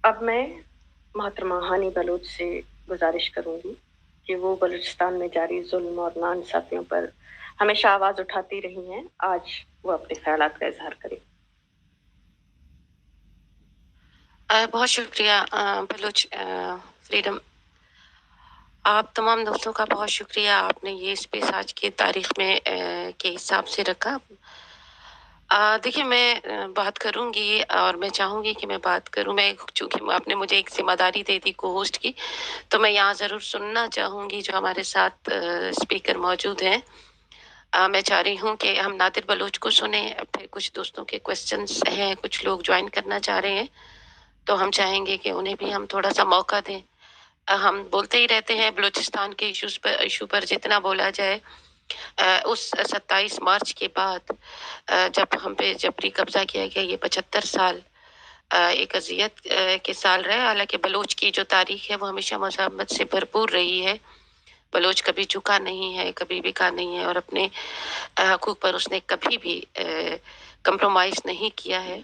अब मैं मोहतरमा हानी बलूच से गुजारिश करूंगी कि वो बलूचिस्तान में जारी जुल्म और नाइंसाफियों पर हमेशा आवाज उठाती रही हैं, आज वो अपने ख्यालात का इजहार करें। बहुत शुक्रिया बलूच फ्रीडम। आप तमाम दोस्तों का बहुत शुक्रिया, आपने ये स्पेस आज की तारीख में के हिसाब से रखा। देखिए मैं बात करूंगी और मैं चाहूंगी कि मैं बात करूं। मैं चूंकि आपने मुझे एक जिम्मेदारी दे दी को होस्ट की, तो मैं यहाँ जरूर सुनना चाहूंगी जो हमारे साथ स्पीकर मौजूद हैं। मैं चाह रही हूँ कि हम नादिर बलूच को सुने, फिर कुछ दोस्तों के क्वेश्चंस हैं, कुछ लोग ज्वाइन करना चाह रहे हैं, तो हम चाहेंगे कि उन्हें भी हम थोड़ा सा मौका दें। हम बोलते ही रहते हैं बलूचिस्तान के इशू पर जितना बोला जाए, उस 27 मार्च के बाद जब हम पे जबरी कब्जा किया गया, ये 75 साल एक अजियत के साल रहे। हालांकि बलोच की जो तारीख है वो हमेशा मज़ामत से भरपूर रही है। बलोच कभी झुका नहीं है, कभी बिका नहीं है और अपने हकूक पर उसने कभी भी कंप्रोमाइज नहीं किया है।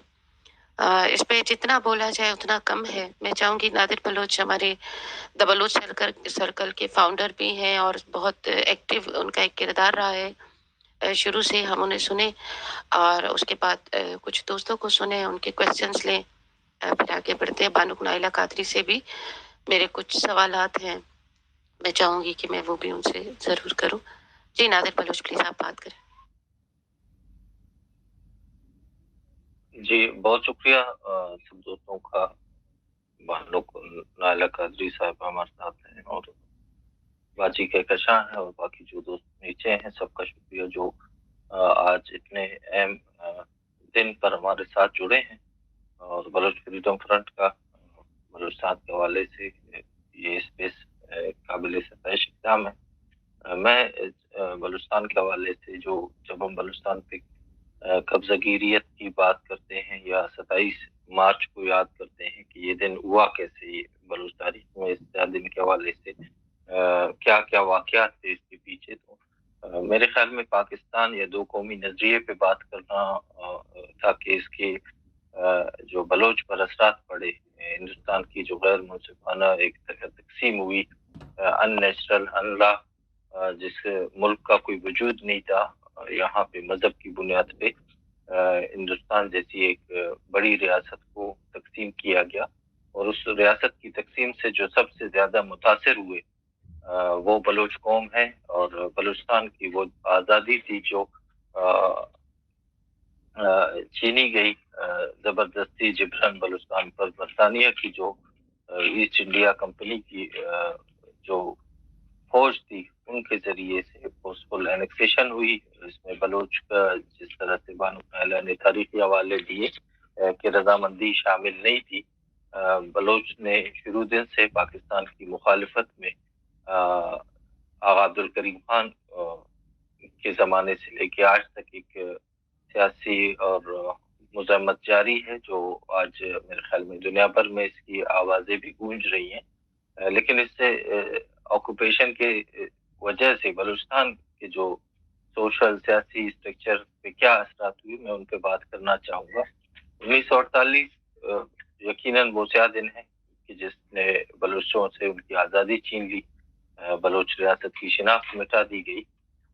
इस पे जितना बोला जाए उतना कम है। मैं चाहूंगी नादिर बलोच हमारे द बलोच सर्कल के फाउंडर भी हैं और बहुत एक्टिव उनका एक किरदार रहा है। शुरू से हम उन्हें सुने और उसके बाद कुछ दोस्तों को सुने, उनके क्वेश्चंस लें, फिर आगे बढ़ते हैं। बानुक नाइला कादरी से भी मेरे कुछ सवालात हैं, मैं चाहूंगी कि मैं वो भी उनसे जरूर करूं। जी नादिर बलोच प्लीज आप बात करें। जी बहुत शुक्रिया सब दोस्तों का। बानुक नाइला कादरी साहब हमारे साथ हैं और बाजी कहकशां है और बाकी जो दोस्त नीचे हैं, सबका शुक्रिया जो आज इतने अहम दिन पर हमारे साथ जुड़े हैं। और बलूच फ्रीडम फ्रंट का बलूचिस्तान के हवाले से ये स्पेस काबिल सतह इक़दाम है। मैं बलूचिस्तान के हवाले से जो जब हम बलूचिस्तान पे कब्जागिरियत की बात करते हैं या 27 मार्च को याद करते हैं कि ये दिन हुआ कैसे, ये बलूच तारीख में इस दिन के हवाले से क्या क्या वाक़यात थे इसके पीछे, तो मेरे ख्याल में पाकिस्तान या दो कौमी नजरिए पे बात करना ताकि इसके जो बलोच पर असरात पड़े, हिंदुस्तान की जो गैर मुनसिफाना एक तकसीम हुई, अननेचुरल अनला, जिस मुल्क का कोई वजूद नहीं था, यहाँ पे मजहब की बुनियाद पे हिंदुस्तान जैसी एक बड़ी रियासत को तकसीम किया गया। और उस रियासत की तकसीम से जो सबसे ज्यादा मुतासिर हुए वो बलोच कौम है। और बलूचिस्तान की वो आज़ादी थी जो छीनी गई जबरदस्ती जिब्रन बलूचिस्तान पर बरतानिया की जो ईस्ट इंडिया कंपनी की जो फौज थी उनके जरिए से फोर्सफुल एनेक्सेशन हुई। इसमें बलोच का जिस तरह से बानो नायला ने तारीखी हवाले दिए कि रजामंदी शामिल नहीं थी। बलोच ने शुरू दिन से पाकिस्तान की मुखालिफत में आगा अब्दुल करीम खान के ज़माने से लेके आज तक एक सियासी और मुज़ाहमत जारी है, जो आज मेरे ख्याल में दुनिया भर में इसकी आवाज़ें भी गूंज रही हैं। लेकिन इससे ऑक्यूपेशन के वजह से बलूचिस्तान के जो सोशल सियासी स्ट्रक्चर पे क्या असरात हुई, मैं उन पे बात करना चाहूँगा। 1948 यकीनन वो स्या दिन है कि जिसने बलूचों से उनकी आज़ादी छीन ली, बलूच रियासत की शिनाख्त मिटा दी गई।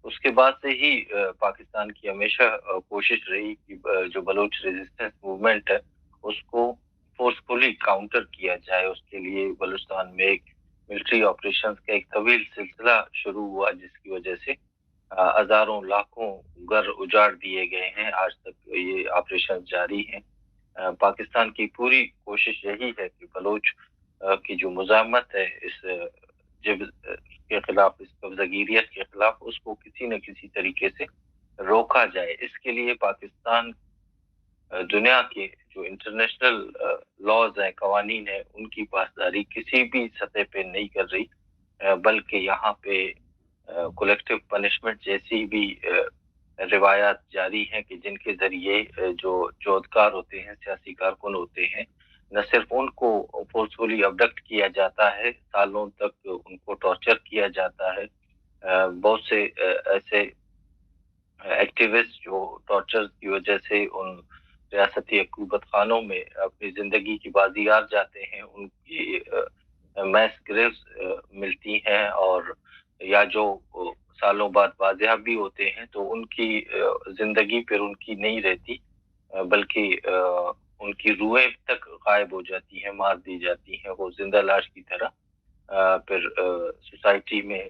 उसके बाद से ही पाकिस्तान की हमेशा कोशिश रही कि जो बलूच रेजिस्टेंस मूवमेंट है उसको फोर्सफुली काउंटर किया जाए। उसके लिए बलूचिस्तान में एक मिलिट्री ऑपरेशंस का एक तवील सिलसिला शुरू हुआ, जिसकी वजह से हजारों लाखों घर उजाड़ दिए गए हैं। आज तक ये ऑपरेशन जारी हैं। पाकिस्तान की पूरी कोशिश यही है कि बलोच की जो मुज़ाहमत है इस जब के खिलाफ, इस कब्जागिरियत के खिलाफ, उसको किसी न किसी तरीके से रोका जाए। इसके लिए पाकिस्तान दुनिया के जो इंटरनेशनल लॉज हैं, कवानीन है, उनकी पासदारी किसी भी सतह पे नहीं कर रही, बल्कि यहाँ पे कलेक्टिव पनिशमेंट जैसी भी रिवायात जारी हैं कि जिनके जरिए जो चौधकार होते हैं, सियासी कारकुन होते हैं, न सिर्फ उनको फोर्सफुली अबडक्ट किया जाता है, सालों तक उनको टॉर्चर किया जाता है। बहुत से ऐसे एक्टिविस्ट जो टॉर्चर की वजह से उन रियासती हुकूमत खानों में अपनी जिंदगी की बाजी हार जाते हैं, ان کی میس گریوز ملتی ہیں اور یا جو سالوں بعد بازیاب بھی ہوتے ہیں تو ان کی زندگی پھر ان کی نہیں رہتی، بلکہ ان کی روحیں تک غائب ہو جاتی ہیں، مار دی جاتی ہیں، وہ زندہ لاش کی طرح پھر سوسائٹی میں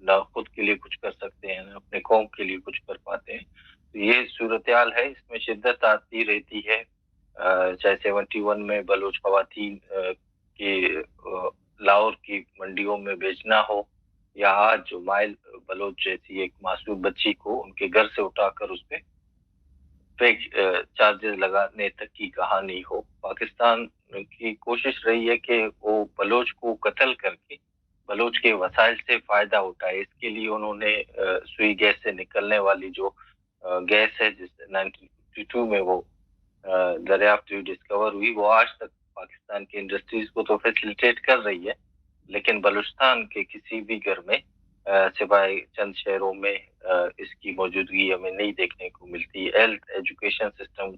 نہ خود کے لیے کچھ کر سکتے ہیں نہ اپنے قوم کے لیے کچھ کر پاتے ہیں. تو یہ صورتحال ہے، اس میں شدت آتی رہتی ہے. چاہے 71 میں بلوچ خواتین کے لاہور کی منڈیوں میں بیچنا ہو، یا آج جو مائل بلوچ جیسی ایک معصوم بچی کو ان کے گھر سے اٹھا کر اس پہ فیک چارجز لگانے تک کی کہانی ہو. پاکستان کی کوشش رہی ہے کہ وہ بلوچ کو قتل کر کے بلوچ کے وسائل سے فائدہ اٹھائے. اس کے لیے انہوں نے سوئی گیس سے نکلنے والی جو گیس ہے جس 1952 میں وہ دریافت ہوئی، ڈسکور ہوئی، وہ آج تک پاکستان کی انڈسٹریز کو تو فیسیلیٹیٹ کر رہی ہے، لیکن بلوچستان کے کسی بھی گھر میں سوائے چند شہروں میں اس کی موجودگی ہمیں نہیں دیکھنے کو ملتی. ہیلتھ ایجوکیشن سسٹم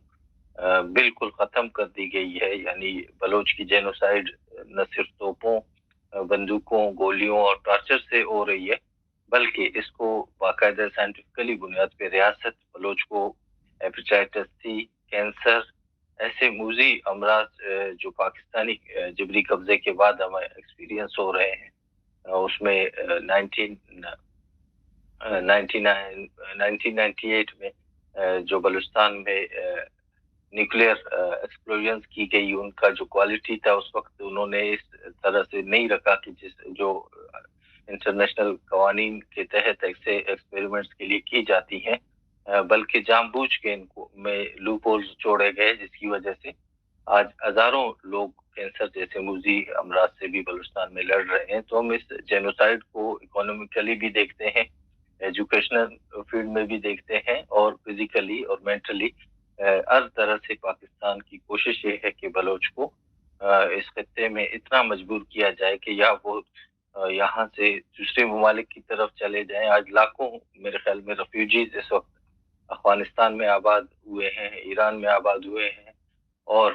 بالکل ختم کر دی گئی ہے. یعنی بلوچ کی جینوسائیڈ نہ صرف توپوں، بندوقوں، گولیوں اور ٹارچر سے ہو رہی ہے، بلکہ اس کو باقاعدہ سائنٹیفکلی بنیاد پہ ریاست بلوچ کو ہیپیٹائٹس سی، کینسر، ایسے موذی امراض جو پاکستانی جبری قبضے کے بعد ہمیں ایکسپیرینس ہو رہے ہیں، اس میں 1998 میں جو بلوچستان میں نیوکلیئر ایکسپلوژنز کی گئی، ان کا جو کوالٹی تھا اس وقت انہوں نے اس طرح سے نہیں رکھا کہ جو انٹرنیشنل قوانین کے تحت ایسے ایکسپیریمنٹس کے لیے کی جاتی ہیں، بلکہ جان بوجھ کے ان کو میں لوپ ہولز چھوڑے گئے، جس کی وجہ سے آج ہزاروں لوگ کینسر جیسے موذی امراض سے بھی بلوچستان میں لڑ رہے ہیں. تو ہم اس جینوسائیڈ کو اکانومیکلی بھی دیکھتے ہیں، ایجوکیشنل فیلڈ میں بھی دیکھتے ہیں، اور فزیکلی اور مینٹلی ہر طرح سے پاکستان کی کوشش یہ ہے کہ بلوچ کو اس خطے میں اتنا مجبور کیا جائے کہ یا وہ یہاں سے دوسرے ممالک کی طرف چلے جائیں. آج لاکھوں میرے خیال میں ریفیوجیز اس وقت افغانستان میں آباد ہوئے ہیں، ایران میں آباد ہوئے ہیں، اور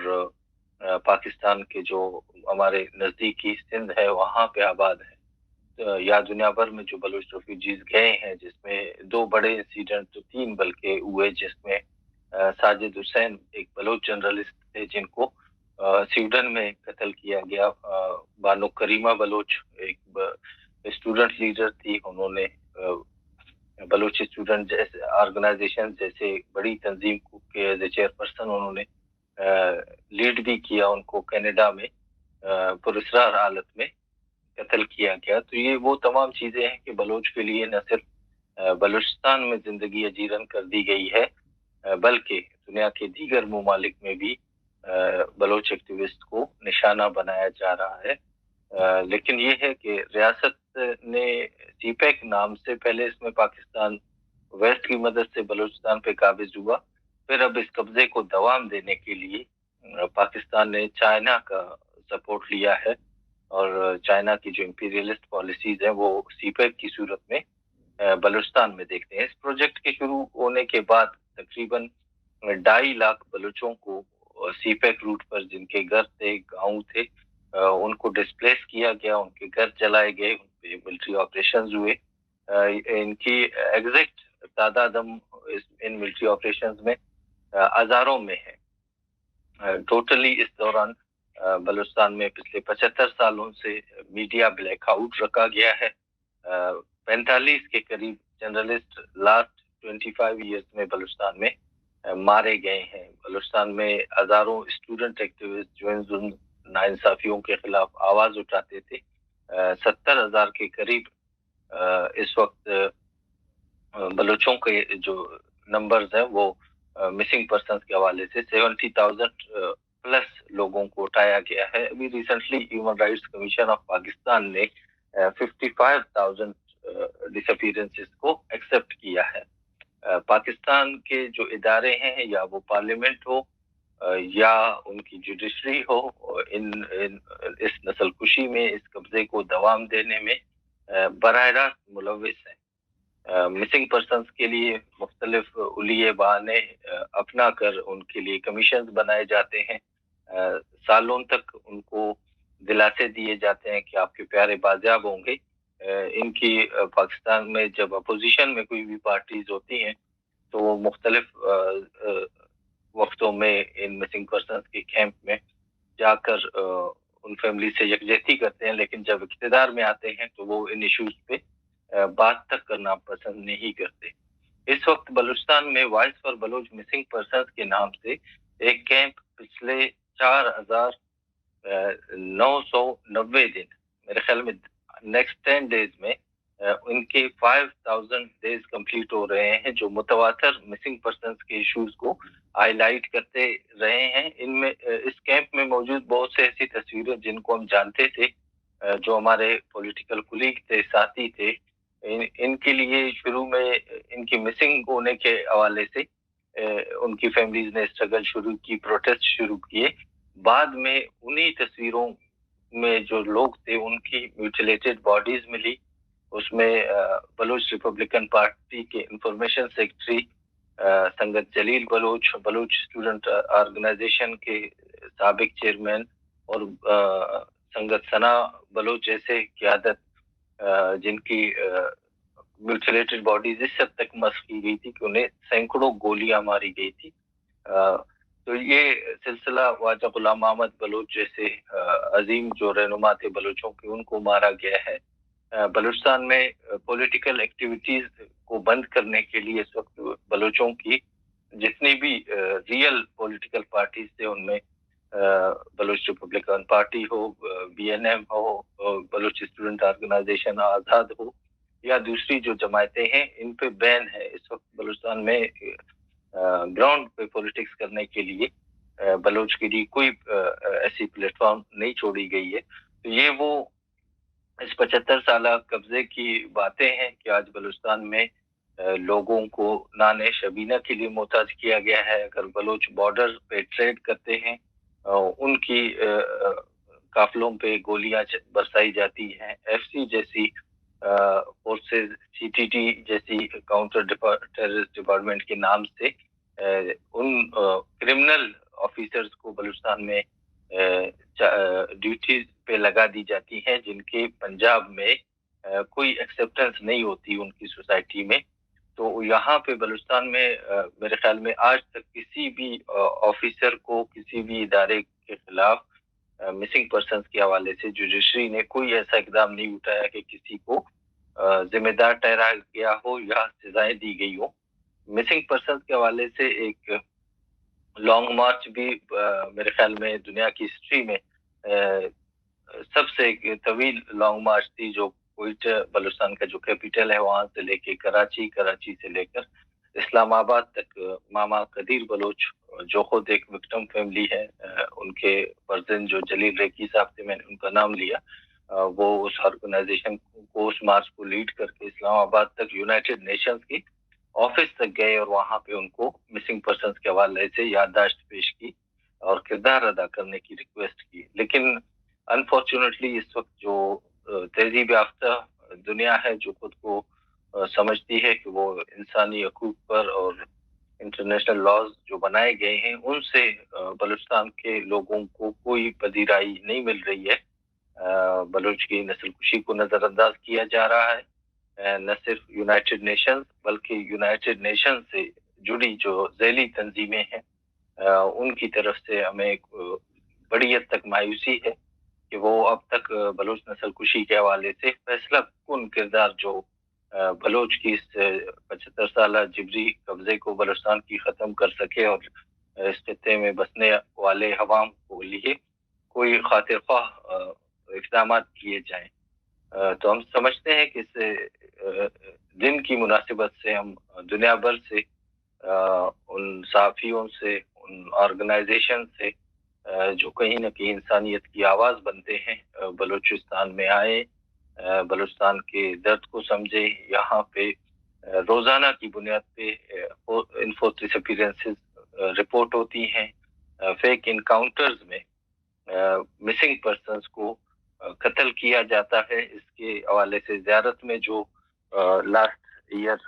پاکستان کے جو ہمارے نزدیکی سندھ ہے وہاں پہ آباد ہے. یا دنیا بھر میں جو بلوچ ریفیوجیز گئے ہیں، جس میں 2 بڑے انسیڈنٹ تو 3 بلکہ ہوئے، جس میں ساجد حسین ایک بلوچ جرنلسٹ تھے جن کو سویڈن میں قتل کیا گیا. بانو کریمہ بلوچ ایک اسٹوڈنٹ لیڈر تھی، انہوں نے بلوچ اسٹوڈنٹ جیسے آرگنائزیشن جیسے بڑی تنظیم کے ایز اے چیئر پرسن انہوں نے لیڈ بھی کیا. ان کو کینیڈا میں پراسرار حالت میں قتل کیا گیا. تو یہ وہ تمام چیزیں ہیں کہ بلوچ کے لیے نہ صرف بلوچستان میں زندگی اجیرن کر دی گئی ہے، بلکہ دنیا کے دیگر ممالک میں بھی بلوچ ایکٹیوسٹ کو نشانہ بنایا جا رہا ہے. لیکن یہ ہے کہ ریاست نے سی پیک نام سے پہلے اس میں پاکستان ویسٹ کی مدد سے بلوچستان پہ قابض ہوا، پھر اب اس قبضے کو دوام دینے کے لیے پاکستان نے چائنا کا سپورٹ لیا ہے، اور چائنا کی جو امپیریلسٹ پالیسیز ہیں وہ سی پیک کی صورت میں بلوچستان میں دیکھتے ہیں. اس پروجیکٹ کے شروع ہونے کے بعد تقریباً 2.5 لاکھ بلوچوں کو سی پیک روٹ پر جن کے گھر تھے، گاؤں تھے، ان کو ڈسپلیس کیا گیا، ان کے گھر جلائے گئے، ان پہ ملٹری آپریشنز ہوئے. ان کی ایگزیکٹ تعداد ہم ان ملٹری آپریشنز میں ہزاروں میں ہے. ٹوٹلی اس دوران بلوچستان میں پچھلے 75 سالوں سے میڈیا بلیک آؤٹ رکھا گیا ہے. 45 کے قریب جرنلسٹ لاسٹ 25 ایئرز میں بلوچستان میں مارے گئے ہیں. بلوچستان میں ہزاروں اسٹوڈنٹ ایکٹیوسٹ جو ان ناانصافیوں کے خلاف آواز اٹھاتے تھے. 70,000 کے قریب اس وقت بلوچوں کے جو نمبرز ہیں وہ مسنگ پرسنز کے حوالے سے 70,000 پلس لوگوں کو اٹھایا گیا ہے. ابھی recently human rights commission of Pakistan نے 55,000 ڈس اپیرنسز کو ایکسپٹ کیا ہے. پاکستان کے جو ادارے ہیں، یا وہ پارلیمنٹ ہو یا ان کی جوڈیشری ہو، اس نسل کشی میں، اس قبضے کو دوام دینے میں براہ راست ملوث ہیں. مسنگ پرسنز کے لیے مختلف علیے بہانے اپنا کر ان کے لیے کمیشنز بنائے جاتے ہیں. سالوں تک ان کو दिलासे दिए जाते हैं कि आपके प्यारे बाजियाब होंगे। इनकी पाकिस्तान में जब अपोजिशन में कोई भी पार्टीज होती हैं तो वो मुख्तलिफ वक्तों में इन मिसिंग पर्सन के कैंप में जाकर उन फैमिली से यकजहती करते हैं, लेकिन जब इक़्तिदार में आते हैं तो वो इन इश्यूज पे बात तक करना पसंद नहीं करते। इस वक्त बलूचिस्तान में voice for Baloch missing person के नाम से एक कैंप पिछले 4,990 दिन, मेरे ख्याल में नेक्स्ट 10 डेज में उनके 5,000 डेज कंप्लीट हो रहे हैं, जो मुतवातर मिसिंग पर्सन्स के इश्यूज को हाईलाइट करते रहे हैं। इनमें इस कैंप में मौजूद बहुत से ऐसी तस्वीरें जिनको हम जानते थे, जो हमारे पॉलिटिकल कुलीग थे, साथी थे, इनके लिए शुरू में इनकी मिसिंग होने के हवाले से उनकी फैमिलीज ने स्ट्रगल शुरू की, प्रोटेस्ट शुरू किए। बाद में उन्हीं तस्वीरों में जो लोग थे उनकी म्यूटिलेटेड बॉडीज मिली। उसमें बलूच रिपब्लिकन पार्टी के इंफॉर्मेशन सेक्रेटरी संगत जलील बलोच, बलूच स्टूडेंट ऑर्गेनाइजेशन के साबिक चेयरमैन और संगत सना बलोच जैसे क़यादत, जिनकी म्यूटिलेटेड बॉडीज इस हद तक मस्क की गई थी कि उन्हें सैकड़ों गोलियां मारी गई थी। तो ये सिलसिला ख्वाजा गुलाम अहमद बलोच जैसे अजीम जो रहनुमा थे बलोचों के, उनको मारा गया है। बलूचिस्तान में पॉलिटिकल एक्टिविटीज को बंद करने के लिए इस वक्त बलोचों की जितनी भी रियल पॉलिटिकल पार्टीज थे, उनमें बलूच रिपब्लिकन पार्टी हो, BNM हो, बलूच स्टूडेंट ऑर्गेनाइजेशन आज़ाद हो, या दूसरी जो जमायतें हैं, इन पे बैन है। इस वक्त बलूचिस्तान में ग्राउंड पे पॉलिटिक्स करने के लिए बलूच के लिए कोई ऐसी प्लेटफॉर्म नहीं छोड़ी गई है। तो ये वो इस 75 साल कब्जे की बातें हैं कि आज बलूचिस्तान में लोगों को नाने शबीना के लिए मोहताज किया गया है। अगर बलूच बॉर्डर पे ट्रेड करते हैं, उनकी काफिलों पे गोलियां बरसाई जाती हैं। FC जैसी फोर्सेस, CTT जैसी काउंटर टेररिस्ट डिपार्टमेंट के नाम से उन क्रिमिनल ऑफिसर्स को बलूचिस्तान में ड्यूटीज पे लगा दी जाती हैं, जिनके पंजाब में कोई एक्सेप्टेंस नहीं होती उनकी सोसाइटी में। तो यहाँ पे बलूचिस्तान में मेरे ख्याल में आज तक किसी भी ऑफिसर को, किसी भी इदारे के खिलाफ मिसिंग पर्सन्स के हवाले से जुडिशरी ने कोई ऐसा इकदाम नहीं उठाया कि किसी को जिम्मेदार ठहराया गया हो या सजाएं दी गई हो। मिसिंग पर्सन्स के हवाले से एक लॉन्ग मार्च भी मेरे ख्याल में दुनिया की हिस्ट्री में सबसे तवील लॉन्ग मार्च थी, जो क्वेटा बलूचिस्तान का जो कैपिटल है वहां से लेके कराची, कराची से लेकर इस्लामाबाद तक मामा कदीर बलोच, जो खुद एक विक्टिम फैमिली है, उनके पर्सन जो जलील रेकी साहब थे, मैंने उनका नाम लिया, वो उस ऑर्गेनाइजेशन को, उस मार्च को लीड करके इस्लामाबाद तक यूनाइटेड नेशंस की ऑफिस तक गए और वहां पे उनको मिसिंग पर्सन्स के हवाले से याददाश्त पेश की और किरदार अदा करने की रिक्वेस्ट की। लेकिन अनफॉर्चुनेटली इस वक्त जो तेजीब याफ्ता दुनिया है, जो खुद को समझती है कि वो इंसानी हकूक पर और इंटरनेशनल लॉज जो बनाए गए हैं उनसे बलूचिस्तान के लोगों को कोई पजीराई नहीं मिल रही है। बलूच की नस्ल कुशी को नजरअंदाज किया जा रहा है। न सिर्फ यूनाइटेड नेशंस बल्कि यूनाइटेड नेशन से जुड़ी जो ज़ैली तंजीमें हैं, उनकी तरफ से हमें एक बड़ी हद तक मायूसी है कि वो अब तक बलूच नस्ल कुशी के हवाले से फैसला कुन किरदार जो बलूच की इस 75 साल जिबरी कब्जे को बलूचिस्तान की ख़त्म कर सके और इस खत्ते में बसने वाले हवाम को लिए कोई खातिर ख्वाह इक़दाम किए जाएं। तो हम समझते हैं कि इस दिन की मुनासिबत से हम दुनिया भर से उन साफियों से, उन ऑर्गेनाइजेशन से जो कहीं ना कहीं इंसानियत की आवाज़ बनते हैं, बलूचिस्तान में आए, बलूचिस्तान के दर्द को समझे। यहाँ पे रोज़ाना की बुनियाद पे इन्फो डिसअपीयरेंसेस रिपोर्ट होती हैं, फेक इनकाउंटर्स में मिसिंग पर्सन्स को कत्ल किया जाता है। इसके हवाले से ज़ियारत में जो लास्ट ईयर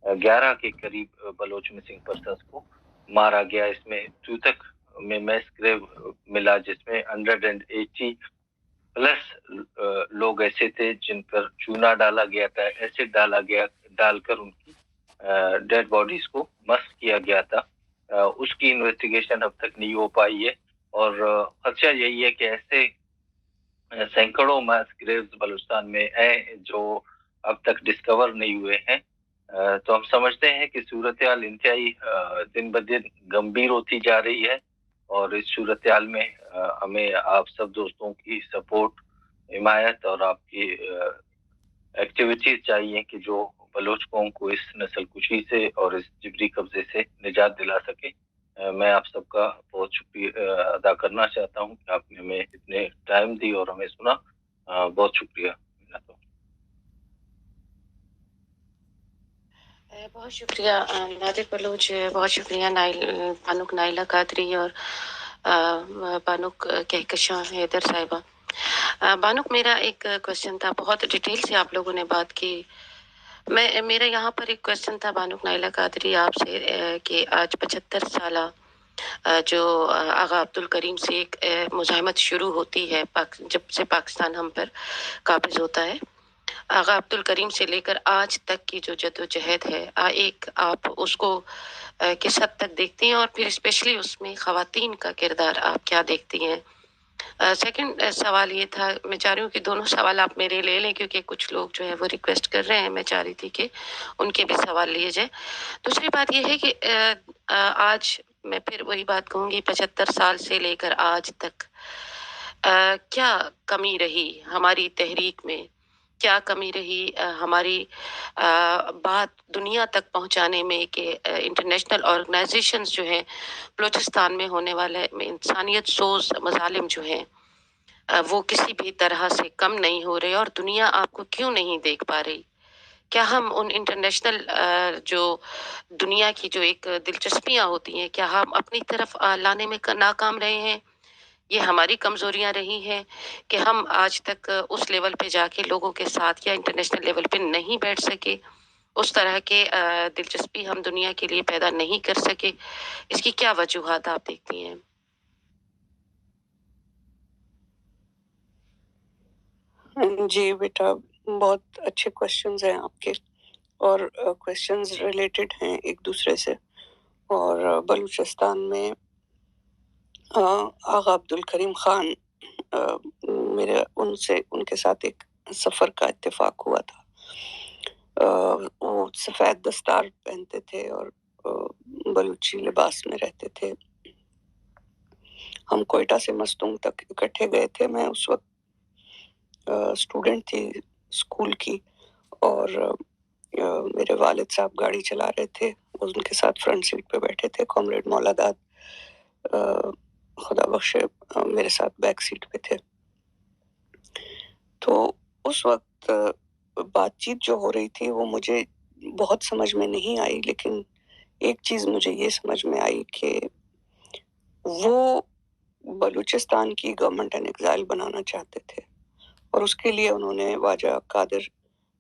11 के करीब बलोच मिसिंग पर्सन्स को मारा गया, इसमें तूतक में मैस ग्रेव मिला, जिसमें 180 प्लस लोग ऐसे थे जिन पर चूना डाला गया था, एसिड डाला गया, डालकर उनकी डेड बॉडीज को मस्त किया गया था। उसकी इन्वेस्टिगेशन अब तक नहीं हो पाई है और खदशा यही है कि ऐसे सैकड़ों मास ग्रेव्स बलूचिस्तान में हैं जो अब तक डिस्कवर नहीं हुए हैं। तो हम समझते हैं कि सूरत हाल इंतहाई दिन ब दिन गंभीर होती जा रही है और इस सूरत हाल में हमें आप सब दोस्तों की सपोर्ट, हिमायत और आपकी एक्टिविटीज चाहिए कि जो बलोच कौम को इस नस्ल कुशी से और इस जिबरी कब्जे से निजात दिला सके। मैं आप सबका बहुत शुक्रिया अदा करना चाहता हूँ कि आपने हमें इतने टाइम दी और हमें सुना। बहुत शुक्रिया। बहुत शुक्रिया नादिर बलोच, बहुत शुक्रिया बानुक नाइला कादरी और बानुक कहकशां हैदर साहिबा। बानुक, मेरा एक क्वेश्चन था, बहुत डिटेल से आप लोगों ने बात की। मेरा यहाँ पर एक क्वेश्चन था बानुक नाइला कादरी आपसे कि आज 75 साल जो आगा अब्दुल करीम से एक मुज़ाहमत शुरू होती है जब से पाकिस्तान हम पर काबिज होता है, आगा अब्दुल करीम से लेकर आज तक की जो जद्दोजहद है, एक आप उसको किस हद तक देखती हैं और फिर स्पेशली उसमें ख़वातीन का किरदार आप क्या देखती हैं? सेकंड सवाल ये था, मैं चाह रही हूँ कि दोनों सवाल आप मेरे ले लें क्योंकि कुछ लोग जो है वो रिक्वेस्ट कर रहे हैं, मैं चाह रही थी कि उनके भी सवाल लिए जाए। दूसरी बात ये है कि आज मैं फिर वही बात कहूँगी, 75 साल से लेकर आज तक क्या कमी रही हमारी तहरीक में, क्या कमी रही हमारी बात दुनिया तक पहुंचाने में कि इंटरनेशनल ऑर्गेनाइजेशंस जो हैं बलूचिस्तान में होने वाले इंसानियत सोज मजालिम जो हैं वो किसी भी तरह से कम नहीं हो रहे और दुनिया आपको क्यों नहीं देख पा रही? क्या हम उन इंटरनेशनल जो दुनिया की जो एक दिलचस्पियां होती हैं, क्या हम अपनी तरफ लाने में नाकाम रहे हैं? ये हमारी कमजोरियां रही हैं कि हम आज तक उस लेवल पे जाके लोगों के साथ या इंटरनेशनल लेवल पे नहीं बैठ सके, उस तरह के दिलचस्पी हम दुनिया के लिए पैदा नहीं कर सके। इसकी क्या वजूहात आप देखती हैं? जी बेटा, बहुत अच्छे क्वेश्चंस हैं आपके और क्वेश्चंस रिलेटेड हैं एक दूसरे से। और बलूचिस्तान में आगा अब्दुल करीम खान, मेरे उनके साथ एक सफ़र का इत्तेफाक हुआ था। वो सफ़ेद दस्तार पहनते थे और बलूची लिबास में रहते थे। हम कोयटा से मस्तूंग तक इकट्ठे गए थे। मैं उस वक्त स्टूडेंट थी स्कूल की और मेरे वालिद साहब गाड़ी चला रहे थे, उनके साथ फ्रंट सीट पे बैठे थे। कॉमरेड मौलादाद खुदा बख्शे मेरे साथ बैक सीट पे थे। तो उस वक्त बातचीत जो हो रही थी वो मुझे बहुत समझ में नहीं आई, लेकिन एक चीज़ मुझे ये समझ में आई कि वो बलूचिस्तान की गवर्नमेंट एन एग्जाइल बनाना चाहते थे और उसके लिए उन्होंने ख्वाजा कादिर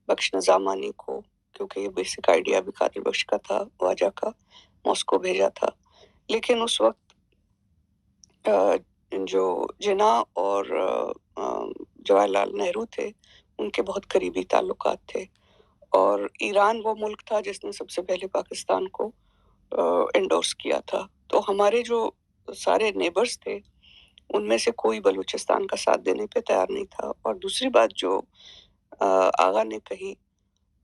बख्श नज़ामानी को, क्योंकि ये बेसिक आइडिया भी कादिर बख्श का था, ख्वाजा का, मॉस्को भेजा था। लेकिन उस वक्त जो जिन्ना और जवाहरलाल नेहरू थे उनके बहुत करीबी ताल्लुकात थे और ईरान वो मुल्क था जिसने सबसे पहले पाकिस्तान को एंडोर्स किया था। तो हमारे जो सारे नेबर्स थे उनमें से कोई बलूचिस्तान का साथ देने पे तैयार नहीं था। और दूसरी बात जो आगा ने कही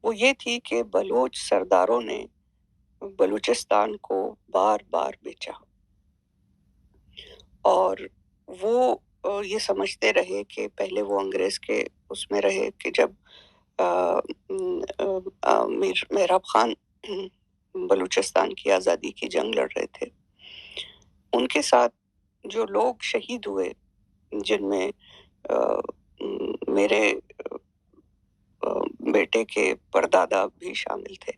वो ये थी कि बलूच सरदारों ने बलूचिस्तान को बार बार बेचा और वो ये समझते रहे कि पहले वो अंग्रेज के उसमें रहे कि जब मीर मेहराब खान बलूचिस्तान की आज़ादी की जंग लड़ रहे थे, उनके साथ जो लोग शहीद हुए जिनमें मेरे बेटे के परदादा भी शामिल थे,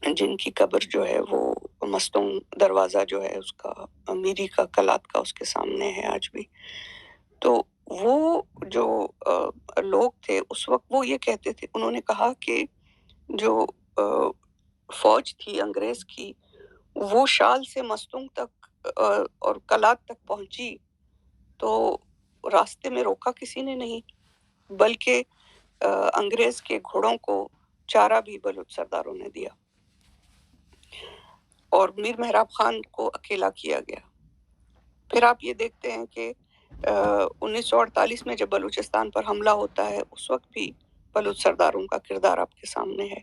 जिनकी कब्र जो है वो मस्तूंग दरवाज़ा जो है उसका अमीरी का कलात का उसके सामने है आज भी। तो वो जो लोग थे उस वक्त वो ये कहते थे, उन्होंने कहा कि जो फौज थी अंग्रेज की वो शाल से मस्तूंग तक और कलात तक पहुंची तो रास्ते में रोका किसी ने नहीं, बल्कि अंग्रेज के घोड़ों को चारा भी बलूच सरदारों ने दिया और मीर मेहराब खान को अकेला किया गया। फिर आप ये देखते हैं कि 1948 में जब बलूचिस्तान पर हमला होता है, उस वक्त भी बलूच सरदारों का किरदार आपके सामने है।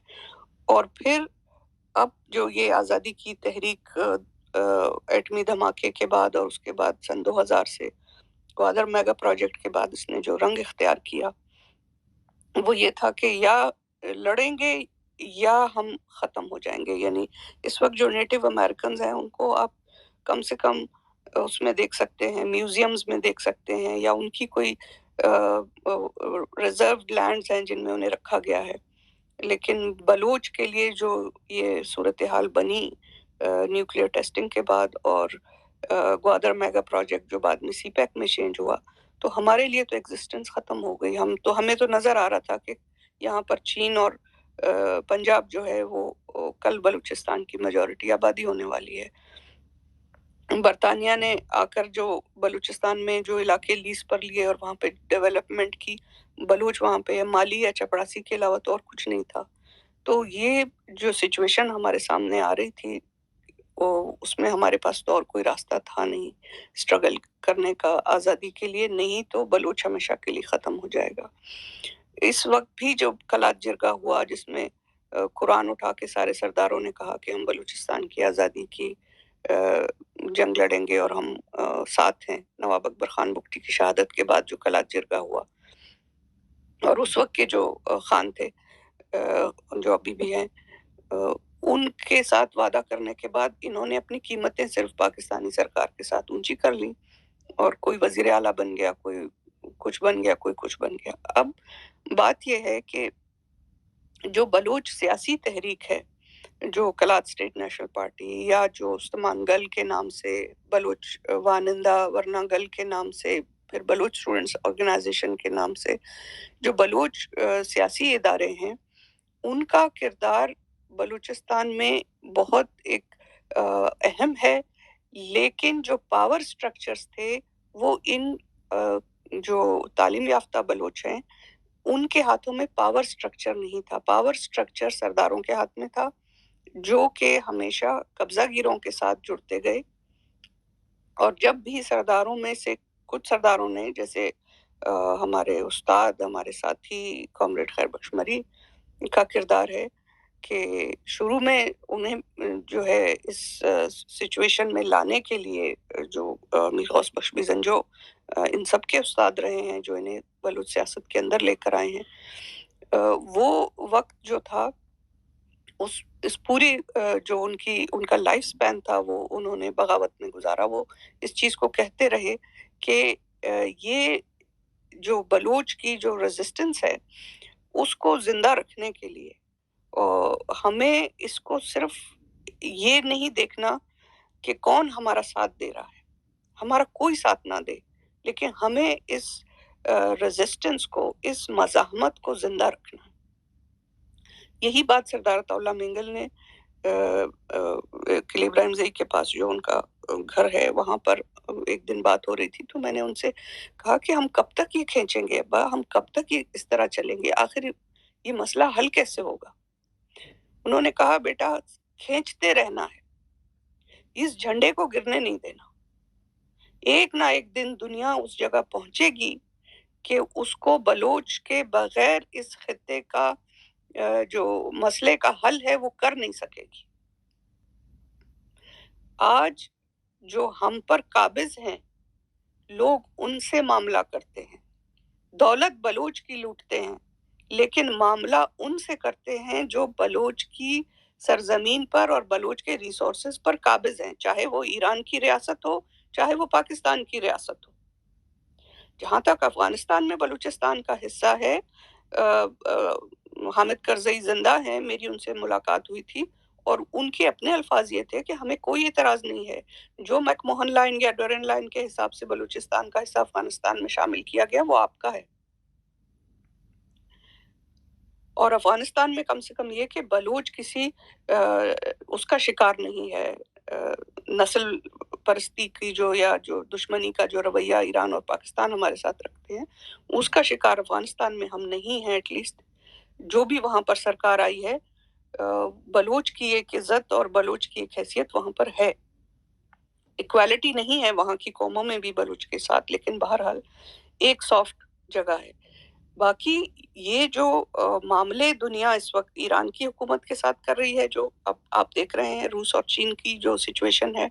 और फिर अब जो ये आज़ादी की तहरीक एटमी धमाके के बाद और उसके बाद सन 2000 से ग्वादर मेगा प्रोजेक्ट के बाद इसने जो रंग इख्तियार किया वो ये था कि या लड़ेंगे या हम ख़त्म हो जाएंगे। यानी इस वक्त जो नेटिव अमेरिकन हैं उनको आप कम से कम उसमें देख सकते हैं, म्यूजियम्स में देख सकते हैं, या उनकी कोई रिजर्व्ड लैंड्स हैं जिनमें उन्हें रखा गया है। लेकिन बलूच के लिए जो ये सूरत हाल बनी न्यूक्लियर टेस्टिंग के बाद और ग्वादर मेगा प्रोजेक्ट जो बाद में सीपैक में चेंज हुआ, तो हमारे लिए तो एग्जिस्टेंस ख़त्म हो गई। हमें तो नज़र आ रहा था कि यहाँ पर चीन और पंजाब जो है वो कल बलूचिस्तान की मेजॉरिटी आबादी होने वाली है। बरतानिया ने आकर जो बलूचिस्तान में जो इलाके लीज पर लिए और वहाँ पे डेवलपमेंट की, बलूच वहाँ पे माली या चपड़ासी के अलावा तो और कुछ नहीं था। तो ये जो सिचुएशन हमारे सामने आ रही थी उसमें हमारे पास तो और कोई रास्ता था नहीं स्ट्रगल करने का आज़ादी के लिए, नहीं तो बलूच हमेशा के लिए ख़त्म हो जाएगा। इस वक्त भी जो कलात जिरगा हुआ जिसमें कुरान उठा के सारे सरदारों ने कहा कि हम बलूचिस्तान की आज़ादी की जंग लड़ेंगे और हम साथ हैं, नवाब अकबर खान बुगटी की शहादत के बाद जो कलात जिरगा हुआ, और उस वक्त के जो खान थे जो अभी भी हैं, उनके साथ वादा करने के बाद इन्होंने अपनी कीमतें सिर्फ पाकिस्तानी सरकार के साथ ऊंची कर ली और कोई वजीर आला बन गया, कोई कुछ बन गया, कोई कुछ बन गया। अब बात यह है कि जो बलूच सियासी तहरीक है, जो कलात स्टेट नेशनल पार्टी या जो उस्मान गल के नाम से बलूच वानिंदा वरना गल के नाम से, फिर बलूच स्टूडेंट्स ऑर्गेनाइजेशन के नाम से जो बलूच सियासी इदारे हैं, उनका किरदार बलूचिस्तान में बहुत एक अहम है। लेकिन जो पावर स्ट्रक्चर्स थे वो इन जो तालीम याफ्ता बलूच हैं उनके हाथों में पावर स्ट्रक्चर नहीं था। पावर स्ट्रक्चर सरदारों के हाथ में था जो कि हमेशा कब्जागिरों के साथ जुड़ते गए, और जब भी सरदारों में से कुछ सरदारों ने, जैसे हमारे उस्ताद, हमारे साथी कॉमरेड खैर बख्श मरी का किरदार है कि शुरू में उन्हें जो है इस सिचुएशन में लाने के लिए जो मीर गौस बख्श बिजंजो इन सब के उस्ताद रहे हैं जो इन्हें बलूच सियासत के अंदर लेकर आए हैं, वो वक्त जो था इस पूरी जो उनका लाइफ स्पैन था वो उन्होंने बगावत में गुजारा। वो इस चीज़ को कहते रहे कि ये जो बलूच की जो रेजिस्टेंस है उसको जिंदा रखने के लिए हमें इसको सिर्फ ये नहीं देखना कि कौन हमारा साथ दे रहा है, हमारा कोई साथ ना दे, लेकिन हमें इस रेजिस्टेंस को, इस मज़ाहमत को जिंदा रखना। यही बात सरदार अताउल्लाह मेंगल ने किले इब्राहिम ज़ई के पास जो उनका घर है वहाँ पर एक दिन बात हो रही थी, तो मैंने उनसे कहा कि हम कब तक ये खींचेंगे अब्बा, हम कब तक ये इस तरह चलेंगे, आखिर ये मसला हल कैसे होगा। उन्होंने कहा बेटा खींचते रहना है, इस झंडे को गिरने नहीं देना। एक ना एक दिन दुनिया उस जगह पहुंचेगी कि उसको बलोच के बगैर इस खित्ते का जो मसले का हल है वो कर नहीं सकेगी। आज जो हम पर काबिज हैं लोग उनसे मामला करते हैं, दौलत बलोच की लूटते हैं, लेकिन मामला उनसे करते हैं जो बलोच की सरजमीन पर और बलोच के रिसोर्सेज पर काबिज हैं, चाहे वो ईरान की रियासत हो, चाहे वो पाकिस्तान की रियासत हो। जहाँ तक अफगानिस्तान में बलूचिस्तान का हिस्सा है, हामिद करजई जिंदा हैं, मेरी उनसे मुलाकात हुई थी और उनके अपने अल्फाज ये थे कि हमें कोई एतराज़ नहीं है, जो मैकमोहन लाइन या डोरेन लाइन के हिसाब से बलूचिस्तान का हिस्सा अफगानिस्तान में शामिल किया गया वो आपका है। और अफगानिस्तान में कम से कम ये कि बलूच किसी उसका शिकार नहीं है, नस्ल परस्ती की जो या जो दुश्मनी का जो रवैया ईरान और पाकिस्तान हमारे साथ रखते हैं, उसका शिकार अफगानिस्तान में हम नहीं हैं। एटलीस्ट जो भी वहाँ पर सरकार आई है, बलोच की एक इज्जत और बलोच की एक हैसियत वहाँ पर है। इक्वालिटी नहीं है वहाँ की कौमों में भी बलोच के साथ, लेकिन बहरहाल एक सॉफ्ट जगह है। बाकी ये जो मामले दुनिया इस वक्त ईरान की हुकूमत के साथ कर रही है, जो अब आप देख रहे हैं रूस और चीन की जो सिचुएशन है,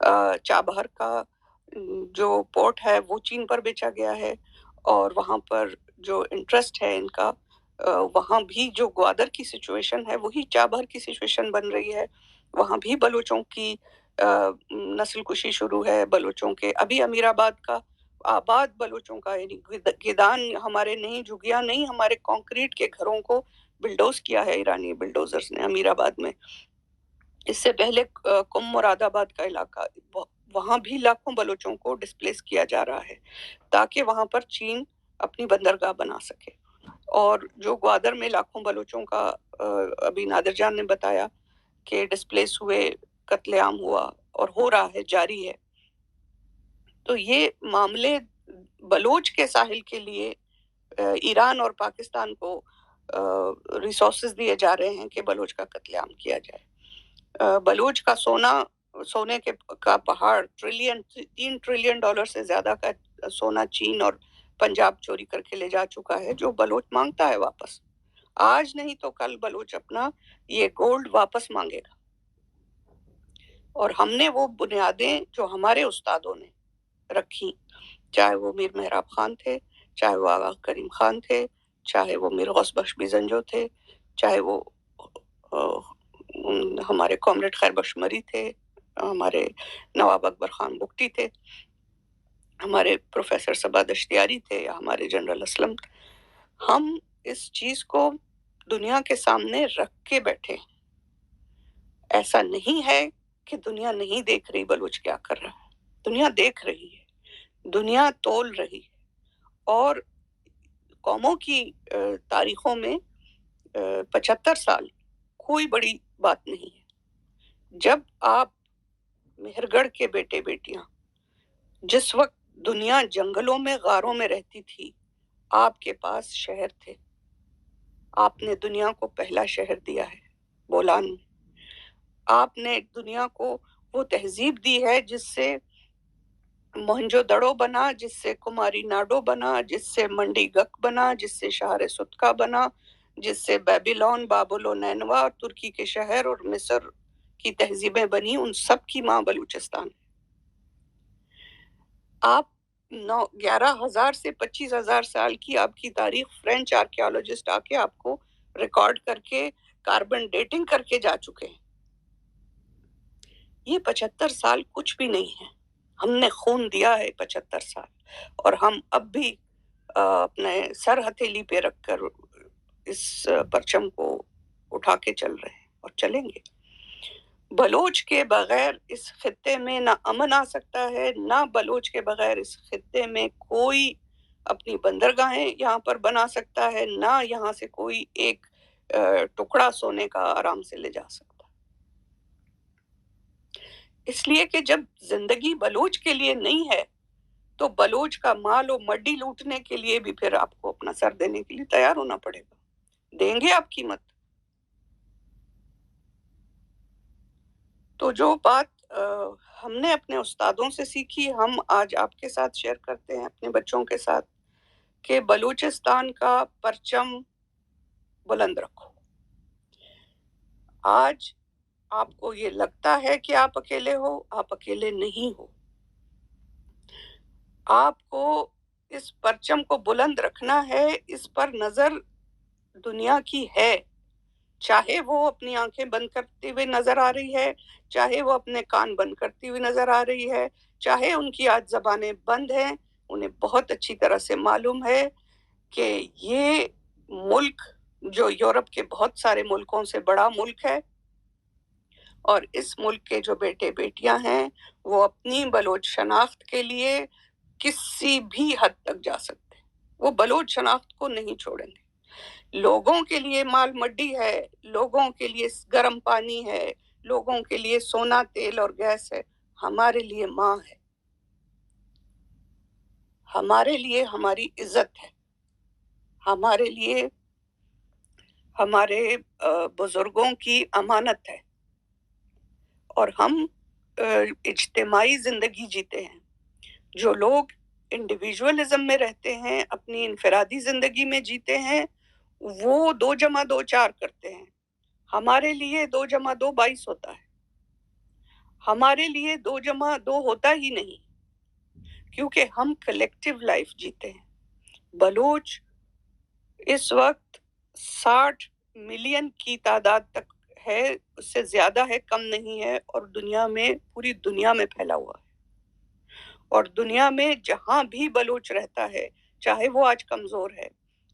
चाबहार का जो पोर्ट है वो चीन पर बेचा गया है, और वहाँ पर जो इंटरेस्ट है इनका, वहाँ भी जो ग्वादर की सिचुएशन है वही चाबहार की सिचुएशन बन रही है। वहाँ भी बलोचों की नस्ल कुशी शुरू है। बलोचों के अभी अमीराबाद का आबाद बलोचों का, यानी गिदान हमारे नहीं, झुगिया नहीं, हमारे कंक्रीट के घरों को बिल्डोज किया है ईरानी बिल्डोजर्स ने अमीराबाद में। इससे पहले कुम मुरादाबाद का इलाका, वहां भी लाखों बलोचों को डिस्प्लेस किया जा रहा है ताकि वहां पर चीन अपनी बंदरगाह बना सके। और जो ग्वादर में लाखों बलोचों का अभी नादिर जान ने बताया कि डिस्प्लेस हुए, कत्लेआम हुआ और हो रहा है, जारी है। तो ये मामले बलोच के साहिल के लिए ईरान और पाकिस्तान को रिसोर्सेज दिए जा रहे हैं कि बलोच का कत्लेआम किया जाए। बलोच का सोने का पहाड़ $3 ट्रिलियन से ज्यादा का सोना चीन और पंजाब चोरी करके ले जा चुका है, जो बलोच मांगता है वापस। आज नहीं तो कल बलोच अपना ये गोल्ड वापस मांगेगा। और हमने वो बुनियादें जो हमारे उस्तादों ने रखी, चाहे वो मीर मेहराब खान थे, चाहे वो आगा करीम खान थे, चाहे वो मीर गौस बख्श बिजंजो थे, चाहे वो हमारे कॉमरेड खैर बख्श मरी थे, हमारे नवाब अकबर खान बुगटी थे, हमारे प्रोफेसर सबा दश्तियारी थे, या हमारे जनरल असलम। हम इस चीज को दुनिया के सामने रख के बैठे। ऐसा नहीं है कि दुनिया नहीं देख रही बलूच क्या कर रहा है। दुनिया देख रही है, दुनिया तोल रही है। और कौमों की तारीखों में 75 साल कोई बड़ी बात नहीं है। जब आप मेहरगढ़ के बेटे बेटियां, जिस वक्त दुनिया जंगलों में गारों में रहती थी, आपके पास शहर थे। आपने दुनिया को पहला शहर दिया है बोलान में। आपने दुनिया को वो तहजीब दी है जिससे मोहनजोदड़ो बना, जिससे कुमारी नाडो बना, जिससे मंडी गक बना, जिससे शहर सुतका बना, जिससे बेबीलोन, बाबुल और नैनवा और तुर्की के शहर और मिस्र की तहजीबें बनी। उन सब की माँ बलूचिस्तान। आप 11,000 से 25,000 साल की आपकी तारीख फ्रेंच आर्कियोलॉजिस्ट आके आपको रिकॉर्ड करके कार्बन डेटिंग करके जा चुके हैं। ये 75 साल कुछ भी नहीं है। हमने खून दिया है 75 साल, और हम अब भी अपने सर हथेली पे रखकर इस परचम को उठा के चल रहे हैं और चलेंगे। बलोच के बगैर इस खित्ते में ना अमन आ सकता है, ना बलोच के बगैर इस खित्ते में कोई अपनी बंदरगाहें यहाँ पर बना सकता है, ना यहाँ से कोई एक टुकड़ा सोने का आराम से ले जा सकता। इसलिए कि जब जिंदगी बलोच के लिए नहीं है, तो बलोच का माल और मड्डी लूटने के लिए भी फिर आपको अपना सर देने के लिए तैयार होना पड़ेगा। देंगे आप कीमत। तो जो बात हमने अपने उस्तादों से सीखी, हम आज आपके साथ शेयर करते हैं, अपने बच्चों के साथ, कि बलूचिस्तान का परचम बुलंद रखो। आज आपको ये लगता है कि आप अकेले हो, आप अकेले नहीं हो। आपको इस परचम को बुलंद रखना है। इस पर नजर दुनिया की है, चाहे वो अपनी आंखें बंद करती हुई नजर आ रही है, चाहे वो अपने कान बंद करती हुई नजर आ रही है, चाहे उनकी आज जबानें बंद हैं। उन्हें बहुत अच्छी तरह से मालूम है कि ये मुल्क जो यूरोप के बहुत सारे मुल्कों से बड़ा मुल्क है, और इस मुल्क के जो बेटे बेटियां हैं वो अपनी बलोच शनाख्त के लिए किसी भी हद तक जा सकते हैं। वो बलोच शनाख्त को नहीं छोड़ेंगे। लोगों के लिए माल मड्डी है, लोगों के लिए गर्म पानी है, लोगों के लिए सोना, तेल और गैस है, ہمارے لیے ماں ہے، ہمارے لیے ہماری عزت ہے، ہمارے لیے ہمارے بزرگوں کی امانت ہے، اور ہم اجتماعی زندگی جیتے ہیں۔ جو لوگ انڈیویجولزم میں رہتے ہیں، اپنی انفرادی زندگی میں جیتے ہیں، وہ 2+2 4 کرتے ہیں۔ ہمارے لیے 2+2 22 ہوتا ہے، ہمارے لیے 2+2 ہوتا ہی نہیں، کیونکہ ہم کلیکٹیو لائف جیتے ہیں۔ بلوچ اس وقت 60 ملین کی تعداد تک ہے، اس سے زیادہ ہے، کم نہیں ہے، اور دنیا میں، پوری دنیا میں پھیلا ہوا ہے، اور دنیا میں جہاں بھی بلوچ رہتا ہے، چاہے وہ آج کمزور ہے،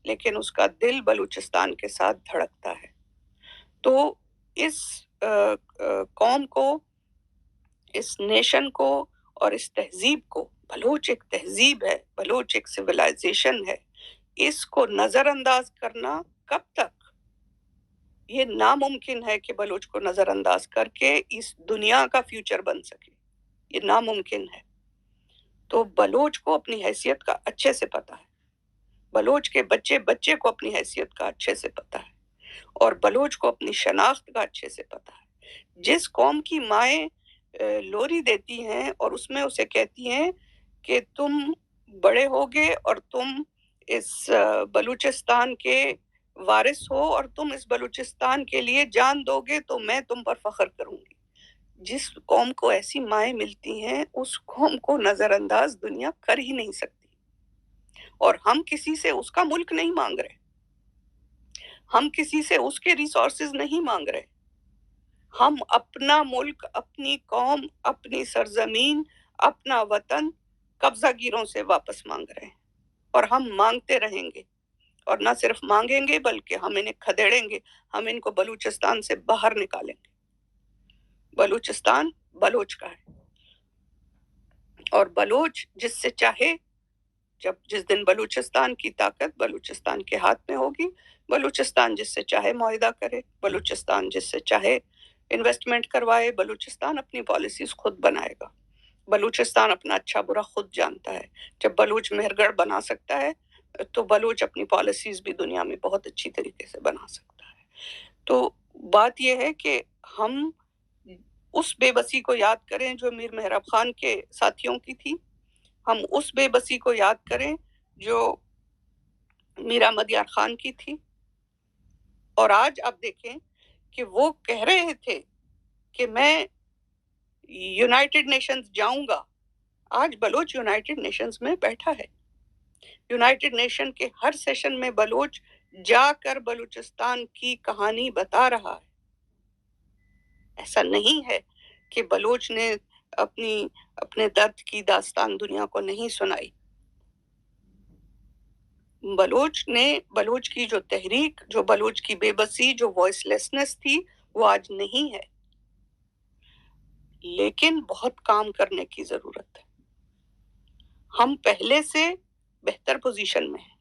لیکن اس کا دل بلوچستان کے ساتھ دھڑکتا ہے۔ تو اس قوم کو، اس نیشن کو اور اس تہذیب کو، بلوچ ایک تہذیب ہے، بلوچ ایک سویلائزیشن ہے، اس کو نظر انداز کرنا کب تک؟ یہ ناممکن ہے کہ بلوچ کو نظر انداز کر کے اس دنیا کا فیوچر بن سکے، یہ ناممکن ہے۔ تو بلوچ کو اپنی حیثیت کا اچھے سے پتہ ہے، بلوچ کے بچے کو اپنی حیثیت کا اچھے سے پتہ ہے، اور بلوچ کو اپنی شناخت کا اچھے سے پتہ ہے۔ جس قوم کی مائیں لوری دیتی ہیں اور اس میں اسے کہتی ہیں کہ تم بڑے ہوگے اور تم اس بلوچستان کے وارث ہو اور تم اس بلوچستان کے لیے جان دو گے تو میں تم پر فخر کروں گی، جس قوم کو ایسی مائیں ملتی ہیں اس قوم کو نظر انداز دنیا کر ہی نہیں سکتی۔ اور ہم کسی سے اس کا ملک نہیں مانگ رہے، ہم کسی سے اس کے ریسورسز نہیں مانگ رہے، ہم اپنا ملک، اپنی قوم، اپنی سرزمین، اپنا وطن قبضہ گیروں سے واپس مانگ رہے ہیں، اور ہم مانگتے رہیں گے، اور نہ صرف مانگیں گے بلکہ ہم انہیں کھدیڑیں گے، ہم ان کو بلوچستان سے باہر نکالیں گے۔ بلوچستان بلوچ کا ہے، اور بلوچ جس سے چاہے، جس دن بلوچستان کی طاقت بلوچستان کے ہاتھ میں ہوگی، بلوچستان جس سے چاہے معاہدہ کرے، بلوچستان جس سے چاہے انویسٹمنٹ کروائے، بلوچستان اپنی پالیسیز خود بنائے گا، بلوچستان اپنا اچھا برا خود جانتا ہے۔ جب بلوچ مہرگڑھ بنا سکتا ہے تو بلوچ اپنی پالیسیز بھی دنیا میں بہت اچھی طریقے سے بنا سکتا ہے۔ تو بات یہ ہے کہ ہم اس بے بسی کو یاد کریں جو میر محراب خان کے ساتھیوں کی تھی، ہم اس بے بسی کو یاد کریں جو میر احمد یار خان کی تھی، اور آج آپ دیکھیں کہ وہ کہہ رہے تھے کہ میں یونائٹڈ نیشنز جاؤں گا، آج بلوچ یونائٹڈ نیشنز میں بیٹھا ہے، یونائٹڈ نیشن کے ہر سیشن میں بلوچ جا کر بلوچستان کی کہانی بتا رہا ہے۔ ایسا نہیں ہے کہ بلوچ نے اپنے درد کی داستان دنیا کو نہیں سنائی۔ بلوچ کی جو تحریک، جو بلوچ کی بے بسی، جو وائس لیسنس تھی، وہ آج نہیں ہے، لیکن بہت کام کرنے کی ضرورت ہے۔ ہم پہلے سے بہتر پوزیشن میں ہیں۔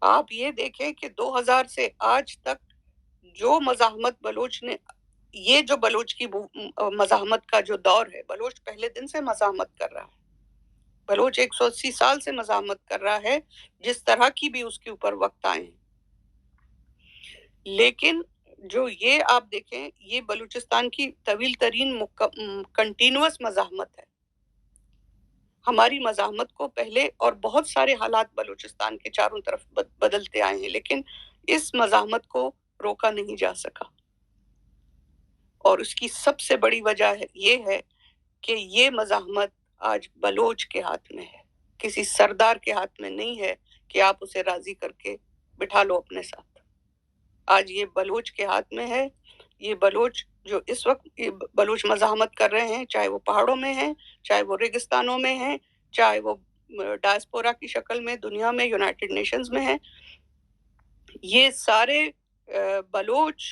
آپ یہ دیکھیں کہ 2000 سے آج تک جو مزاحمت بلوچ نے، یہ جو بلوچ کی مزاحمت کا جو دور ہے، بلوچ پہلے دن سے مزاحمت کر رہا ہے، بلوچ 180 سال سے مزاحمت کر رہا ہے، جس طرح کی بھی اس کے اوپر وقت آئے ہیں، لیکن جو یہ آپ دیکھیں، یہ بلوچستان کی طویل ترین کنٹینوس مزاحمت ہے۔ ہماری مزاحمت کو پہلے اور بہت سارے حالات بلوچستان کے چاروں طرف بدلتے آئے ہیں، لیکن اس مزاحمت کو روکا نہیں جا سکا، اور اس کی سب سے بڑی وجہ یہ ہے کہ یہ مزاحمت آج بلوچ کے ہاتھ میں ہے، کسی سردار کے ہاتھ میں نہیں ہے کہ آپ اسے راضی کر کے بٹھا لو اپنے ساتھ۔ آج یہ بلوچ کے ہاتھ میں ہے۔ یہ بلوچ جو اس وقت بلوچ مزاحمت کر رہے ہیں، چاہے وہ پہاڑوں میں ہیں، چاہے وہ ریگستانوں میں ہیں، چاہے وہ ڈائسپورا کی شکل میں دنیا میں یونائٹڈ نیشنز میں ہیں، یہ سارے بلوچ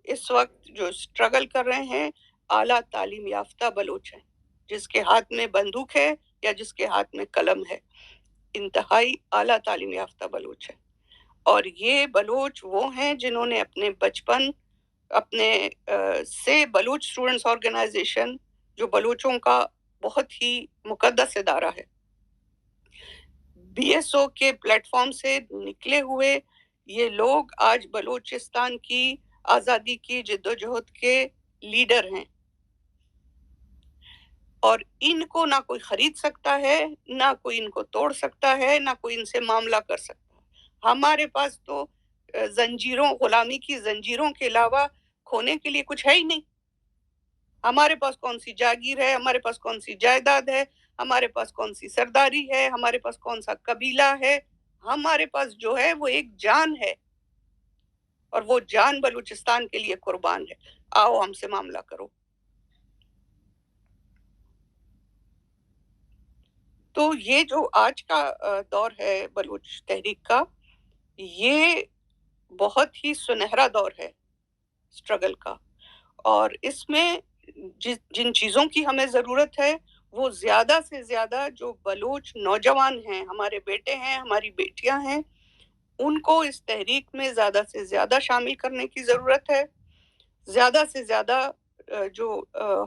اس وقت جو سٹرگل کر رہے ہیں، اعلیٰ تعلیم یافتہ بلوچ ہیں، جس کے ہاتھ میں بندوق ہے یا جس کے ہاتھ میں قلم ہے، انتہائی اعلیٰ تعلیم یافتہ بلوچ ہے۔ اور یہ بلوچ وہ ہیں جنہوں نے اپنے بچپن سے بلوچ اسٹوڈنٹس آرگنائزیشن جو بلوچوں کا بہت ہی مقدس ادارہ ہے. BSO کے پلیٹ فارم سے نکلے ہوئے یہ لوگ آج بلوچستان کی آزادی کی جدوجہد کے لیڈر ہیں، اور ان کو نہ کوئی خرید سکتا ہے، نہ کوئی ان کو توڑ سکتا ہے، نہ کوئی ان سے معاملہ کر سکتا ہے. ہمارے پاس تو زنجیروں، غلامی کی زنجیروں کے علاوہ کھونے کے لیے کچھ ہے ہی نہیں. ہمارے پاس کون سی جاگیر ہے، ہمارے پاس کون سی جائیداد ہے، ہمارے پاس کون سی سرداری ہے، ہمارے پاس کون سا قبیلہ ہے. ہمارے پاس جو ہے وہ ایک جان ہے، اور وہ جان بلوچستان کے لیے قربان ہے. آؤ ہم سے معاملہ کرو. تو یہ جو آج کا دور ہے بلوچ تحریک کا، یہ بہت ہی سنہرا دور ہے اسٹرگل کا، اور اس میں جن چیزوں کی ہمیں ضرورت ہے وہ زیادہ سے زیادہ جو بلوچ نوجوان ہیں، ہمارے بیٹے ہیں، ہماری بیٹیاں ہیں، ان کو اس تحریک میں زیادہ سے زیادہ شامل کرنے کی ضرورت ہے. زیادہ سے زیادہ جو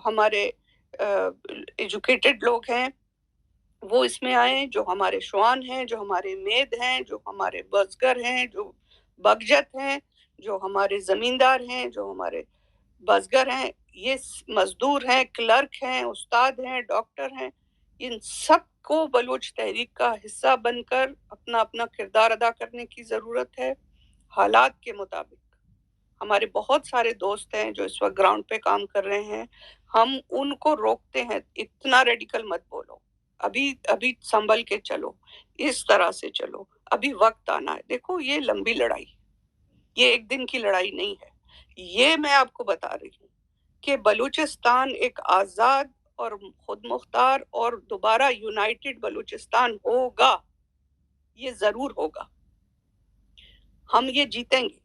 ہمارے ایجوکیٹڈ لوگ ہیں وہ اس میں آئیں، جو ہمارے شوان ہیں، جو ہمارے مید ہیں، جو ہمارے بزگر ہیں، جو بگجت ہیں، جو ہمارے زمیندار ہیں، جو ہمارے بزگر ہیں، یہ مزدور ہیں، کلرک ہیں، استاد ہیں، ڈاکٹر ہیں، ان سب کو بلوچ تحریک کا حصہ بن کر اپنا اپنا کردار ادا کرنے کی ضرورت ہے. حالات کے مطابق ہمارے بہت سارے دوست ہیں جو اس وقت گراؤنڈ پہ کام کر رہے ہیں، ہم ان کو روکتے ہیں، اتنا ریڈیکل مت بولو، ابھی سنبھل کے چلو، اس طرح سے چلو، ابھی وقت آنا ہے. دیکھو یہ لمبی لڑائی، یہ ایک دن کی لڑائی نہیں ہے. یہ میں آپ کو بتا رہی ہوں کہ بلوچستان ایک آزاد اور خود مختار اور دوبارہ یونائٹڈ بلوچستان ہوگا، یہ ضرور ہوگا. ہم یہ جیتیں گے،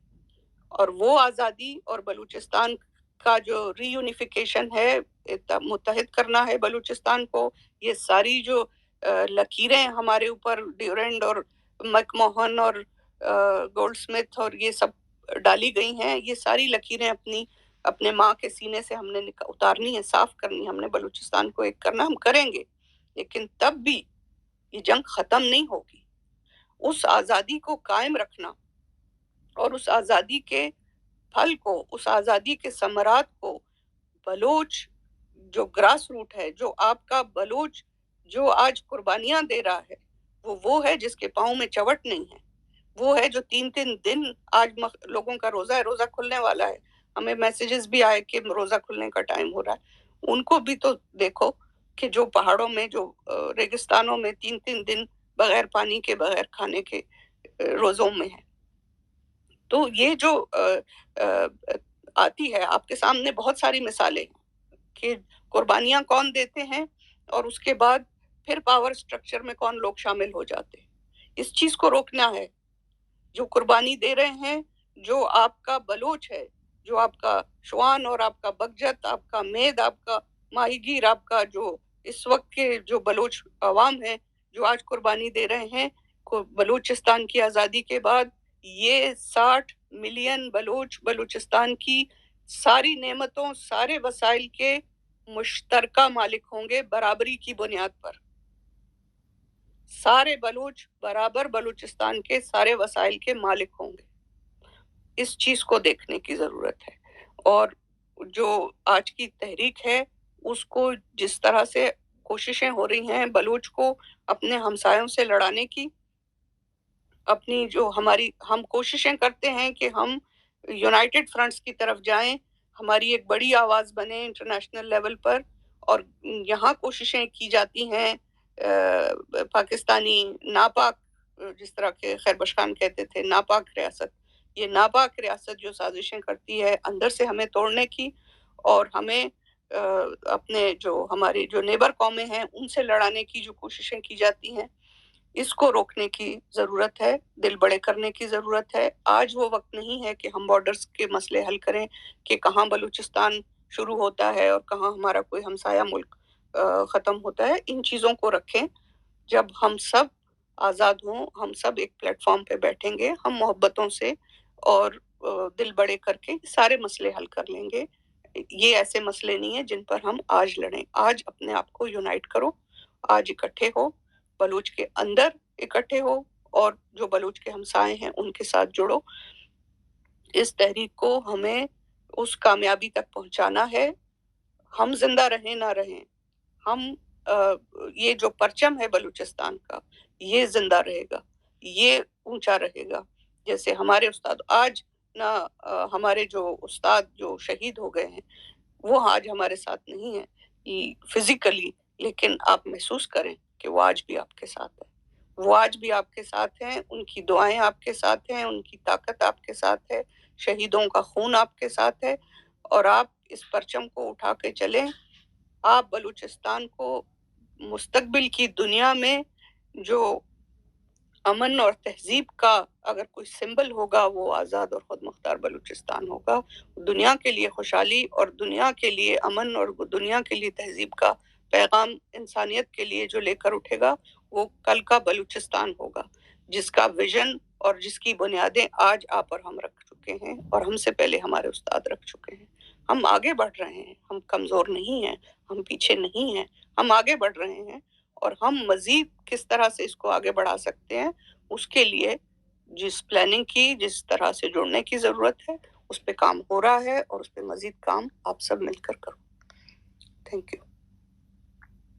اور وہ آزادی اور بلوچستان کا جو ری یونیفیکیشن ہے، متحد کرنا ہے بلوچستان کو. یہ ساری جو لکیریں ہمارے اوپر ڈیورنڈ اور مک موہن اور گولڈ سمتھ اور یہ سب ڈالی گئی ہیں، یہ ساری لکیریں اپنے ماں کے سینے سے ہم نے اتارنی ہے، صاف کرنی. ہم نے بلوچستان کو ایک کرنا، ہم کریں گے، لیکن تب بھی یہ جنگ ختم نہیں ہوگی. اس آزادی کو قائم رکھنا اور اس آزادی کے پھل کو، اس آزادی کے ثمرات کو بلوچ جو گراس روٹ ہے، جو آپ کا بلوچ جو آج قربانیاں دے رہا ہے، وہ ہے جس کے پاؤں میں چوٹ نہیں ہے. وہ ہے جو 3 دن آج لوگوں کا روزہ ہے، روزہ کھلنے والا ہے. ہمیں میسیجز بھی آئے کہ روزہ کھلنے کا ٹائم ہو رہا ہے. ان کو بھی تو دیکھو کہ جو پہاڑوں میں، جو ریگستانوں میں 3 دن بغیر پانی کے، بغیر کھانے کے روزوں میں ہے. تو یہ جو آتی ہے آپ کے سامنے بہت ساری مثالیں کہ قربانیاں کون دیتے ہیں، اور اس کے بعد پھر پاور سٹرکچر میں کون لوگ شامل ہو جاتے ہیں. اس چیز کو روکنا ہے. جو قربانی دے رہے ہیں، جو آپ کا بلوچ ہے، جو آپ کا شوان اور آپ کا بگجت، آپ کا مید، آپ کا ماہی گیر، آپ کا جو اس وقت کے جو بلوچ عوام ہے جو آج قربانی دے رہے ہیں بلوچستان کی آزادی کے بعد، یہ 60 ملین بلوچ بلوچستان کی ساری نعمتوں، سارے وسائل کے مشترکہ مالک ہوں گے برابری کی بنیاد پر. سارے بلوچ برابر بلوچستان کے سارے وسائل کے مالک ہوں گے. اس چیز کو دیکھنے کی ضرورت ہے. اور جو آج کی تحریک ہے اس کو جس طرح سے کوششیں ہو رہی ہیں بلوچ کو اپنے ہمسایوں سے لڑانے کی، اپنی جو ہم کوششیں کرتے ہیں کہ ہم یونائٹڈ فرنٹس کی طرف جائیں، ہماری ایک بڑی آواز بنے انٹرنیشنل لیول پر. اور یہاں کوششیں کی جاتی ہیں پاکستانی ناپاک، جس طرح کہ خیر بشخان کہتے تھے ناپاک ریاست، یہ ناپاک ریاست جو سازشیں کرتی ہے اندر سے ہمیں توڑنے کی، اور ہمیں اپنے جو ہمارے جو نیبر قومیں ہیں ان سے لڑانے کی جو کوششیں کی جاتی ہیں، اس کو روکنے کی ضرورت ہے، دل بڑے کرنے کی ضرورت ہے. آج وہ وقت نہیں ہے کہ ہم بارڈرز کے مسئلے حل کریں کہ کہاں بلوچستان شروع ہوتا ہے اور کہاں ہمارا کوئی ہمسایہ ملک ختم ہوتا ہے. ان چیزوں کو رکھیں. جب ہم سب آزاد ہوں، ہم سب ایک پلیٹ فارم پہ بیٹھیں گے، ہم محبتوں سے اور دل بڑے کر کے سارے مسئلے حل کر لیں گے. یہ ایسے مسئلے نہیں ہیں جن پر ہم آج لڑیں. آج اپنے آپ کو یونائٹ کرو, آج اکٹھے ہو, بلوچ کے اندر اکٹھے ہو اور جو بلوچ کے ہمسائے ہیں ان کے ساتھ جڑو. اس تحریک کو ہمیں اس کامیابی تک پہنچانا ہے. ہم زندہ رہیں نہ رہیں, ہم یہ جو پرچم ہے بلوچستان کا یہ زندہ رہے گا, یہ اونچا رہے گا. جیسے ہمارے استاد آج نہ, ہمارے جو استاد جو شہید ہو گئے ہیں وہ آج ہمارے ساتھ نہیں ہیں فزیکلی, لیکن آپ محسوس کریں کہ وہ آج بھی آپ کے ساتھ ہے, وہ آج بھی آپ کے ساتھ ہیں. ان کی دعائیں آپ کے ساتھ ہیں, ان کی طاقت آپ کے ساتھ ہے, شہیدوں کا خون آپ کے ساتھ ہے. اور آپ اس پرچم کو اٹھا کے چلیں. آپ بلوچستان کو مستقبل کی دنیا میں جو امن اور تہذیب کا اگر کوئی سمبل ہوگا وہ آزاد اور خود مختار بلوچستان ہوگا. دنیا کے لیے خوشحالی اور دنیا کے لیے امن اور دنیا کے لیے تہذیب کا پیغام انسانیت کے لیے جو لے کر اٹھے گا وہ کل کا بلوچستان ہوگا, جس کا ویژن اور جس کی بنیادیں آج آپ اور ہم رکھ چکے ہیں اور ہم سے پہلے ہمارے استاد رکھ چکے ہیں. ہم آگے بڑھ رہے ہیں, ہم کمزور نہیں ہیں, ہم پیچھے نہیں ہیں, ہم آگے بڑھ رہے ہیں. اور ہم مزید کس طرح سے اس کو آگے بڑھا سکتے ہیں اس کے لیے جس پلاننگ کی, جس طرح سے جڑنے کی ضرورت ہے اس پہ کام ہو رہا ہے, اور اس پہ مزید کام آپ سب مل کر کرو. Thank you.